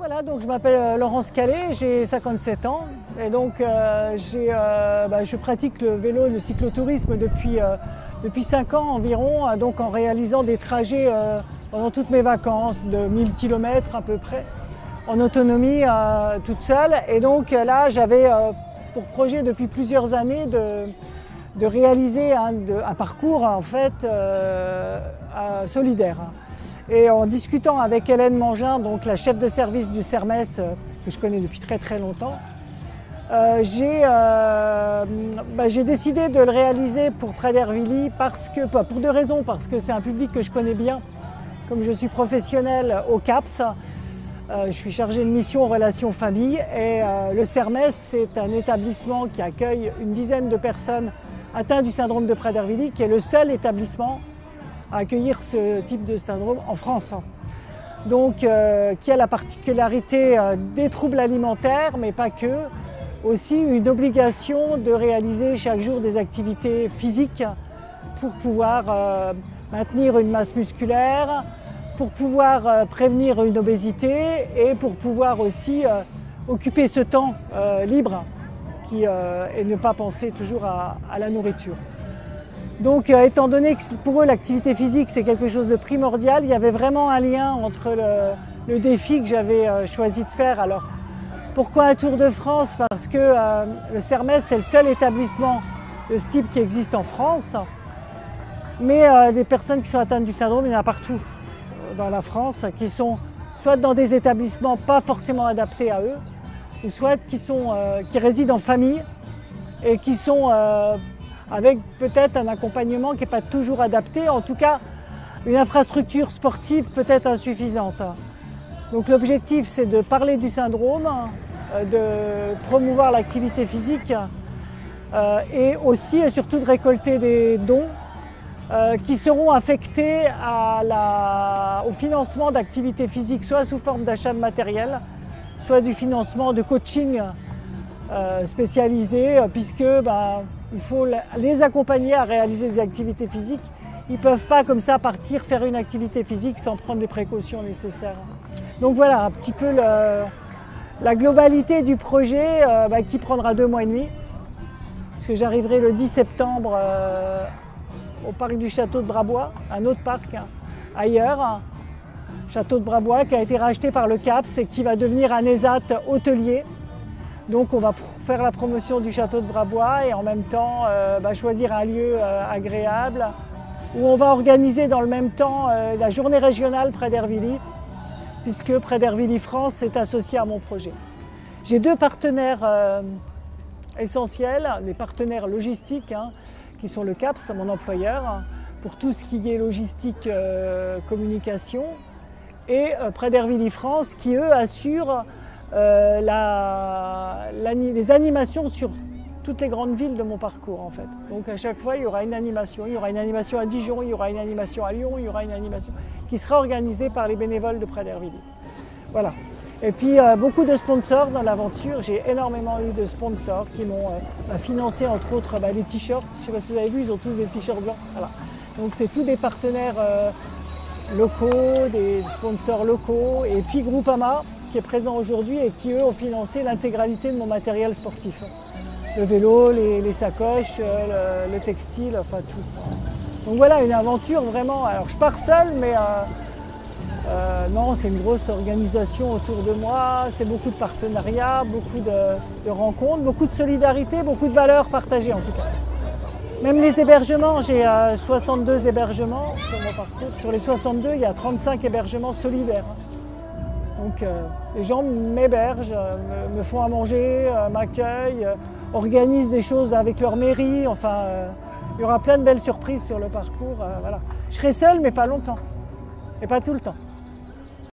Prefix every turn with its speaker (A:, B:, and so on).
A: Voilà, donc je m'appelle Laurence Calais, j'ai 57 ans et donc je pratique le vélo et le cyclotourisme depuis 5 ans environ, donc en réalisant des trajets pendant toutes mes vacances de 1000 km à peu près, en autonomie toute seule. Et donc là j'avais pour projet depuis plusieurs années de réaliser un parcours en fait solidaire. Et en discutant avec Hélène Mangin, donc la chef de service du CERMES, que je connais depuis très longtemps, j'ai décidé de le réaliser pour Prader-Willi pour deux raisons. Parce que c'est un public que je connais bien, comme je suis professionnelle au CAPS. Je suis chargée de mission en relations famille et le CERMES, c'est un établissement qui accueille une dizaine de personnes atteintes du syndrome de Prader-Willi, qui est le seul établissement à accueillir ce type de syndrome en France. Donc, qui a la particularité des troubles alimentaires, mais pas que, aussi une obligation de réaliser chaque jour des activités physiques pour pouvoir maintenir une masse musculaire, pour pouvoir prévenir une obésité et pour pouvoir aussi occuper ce temps libre et ne pas penser toujours à la nourriture. Donc étant donné que pour eux l'activité physique c'est quelque chose de primordial, il y avait vraiment un lien entre le défi que j'avais choisi de faire. Alors pourquoi un Tour de France? Parce que le CERMES c'est le seul établissement de ce type qui existe en France, mais des personnes qui sont atteintes du syndrome, il y en a partout dans la France, qui sont soit dans des établissements pas forcément adaptés à eux, ou soit qui résident en famille et qui sont avec peut-être un accompagnement qui n'est pas toujours adapté, en tout cas une infrastructure sportive peut-être insuffisante. Donc l'objectif c'est de parler du syndrome, de promouvoir l'activité physique et aussi et surtout de récolter des dons qui seront affectés au financement d'activités physiques, soit sous forme d'achat de matériel, soit du financement de coaching spécialisé, puisque il faut les accompagner à réaliser des activités physiques. Ils ne peuvent pas comme ça partir faire une activité physique sans prendre les précautions nécessaires. Donc voilà un petit peu la globalité du projet qui prendra 2 mois et demi. Parce que j'arriverai le 10 septembre au parc du Château de Brabois, un autre parc ailleurs. Château de Brabois qui a été racheté par le CAPS et qui va devenir un ESAT hôtelier. Donc on va faire la promotion du Château de Brabois et en même temps choisir un lieu agréable où on va organiser dans le même temps la journée régionale Prader-Willi, puisque Prader-Willi France est associé à mon projet. J'ai 2 partenaires essentiels, des partenaires logistiques qui sont le CAPS, mon employeur, pour tout ce qui est logistique, communication, et Prader-Willi France qui eux assurent les animations sur toutes les grandes villes de mon parcours en fait. Donc à chaque fois il y aura une animation. Il y aura une animation à Dijon, il y aura une animation à Lyon, il y aura une animation qui sera organisée par les bénévoles de Prader-Willi. Voilà. Et puis beaucoup de sponsors dans l'aventure. J'ai énormément eu de sponsors qui m'ont financé entre autres les t-shirts. Je ne sais pas si vous avez vu, ils ont tous des t-shirts blancs. Voilà. Donc c'est tous des partenaires locaux, des sponsors locaux et puis Groupama qui est présent aujourd'hui et qui eux ont financé l'intégralité de mon matériel sportif. Le vélo, les sacoches, le textile, enfin tout. Donc voilà, une aventure vraiment. Alors je pars seule, mais non, c'est une grosse organisation autour de moi, c'est beaucoup de partenariats, beaucoup de rencontres, beaucoup de solidarité, beaucoup de valeurs partagées en tout cas. Même les hébergements, j'ai 62 hébergements sur mon parcours. Sur les 62, il y a 35 hébergements solidaires. Donc les gens m'hébergent, me font à manger, m'accueillent, organisent des choses avec leur mairie. Enfin, il y aura plein de belles surprises sur le parcours. Voilà. Je serai seule, mais pas longtemps. Et pas tout le temps.